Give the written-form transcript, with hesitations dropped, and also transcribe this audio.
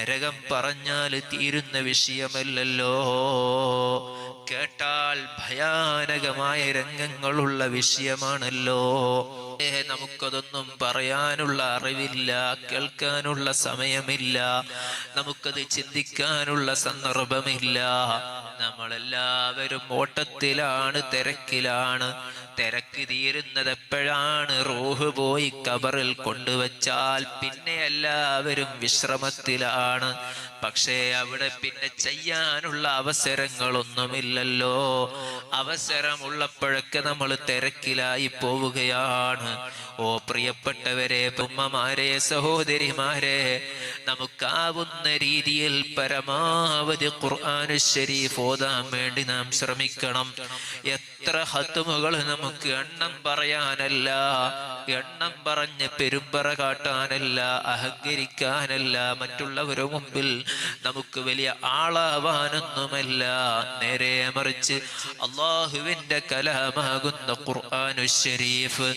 നരകം പറഞ്ഞാൽ തീരുന്ന വിഷയമല്ലല്ലോ. കേട്ടാൽ ഭയാനകമായ രംഗങ്ങളുള്ള വിഷയമാണല്ലോ. നമുക്കതൊന്നും പറയാനുള്ള അറിവില്ല, കേൾക്കാനുള്ള സമയമില്ല, നമുക്കത് ചിന്തിക്കാനുള്ള സന്ദർഭമില്ല. നമ്മളെല്ലാവരും ഓട്ടത്തിലാണ്, തിരക്കിലാണ്. തിരക്ക് തീരുന്നത് എപ്പോഴാണ്? റൂഹ് പോയി ഖബറിൽ കൊണ്ടുവച്ചാൽ പിന്നെ എല്ലാവരും വിശ്രമത്തിലാണ്. പക്ഷേ അവിടെ പിന്നെ ചെയ്യാനുള്ള അവസരങ്ങളൊന്നുമില്ലല്ലോ. അവസരമുള്ളപ്പോഴൊക്കെ നമ്മൾ തിരക്കിലായി പോവുകയാണ്. ഓ പ്രിയപ്പെട്ടവരെ, ഉമ്മമാരെ, സഹോദരിമാരെ, നമുക്കാവുന്ന രീതിയിൽ പരമാവധി ഖുർആൻ ശരീഫ് ഓതാൻ വേണ്ടി നാം ശ്രമിക്കണം. എത്ര ഹത്തുമുകൾ നമുക്ക് എണ്ണം പറയാനല്ല, എണ്ണം പറഞ്ഞ് പെരുമ്പറ കാട്ടാനല്ല, അഹങ്കരിക്കാനല്ല, മറ്റുള്ളവരുടെ മുമ്പിൽ നമുക്ക് വലിയ ആളാവാനൊന്നുമല്ല. നേരെ മറിച്ച് അള്ളാഹുവിന്റെ കലാമാകുന്ന ഖുർആൻ ശരീഫ്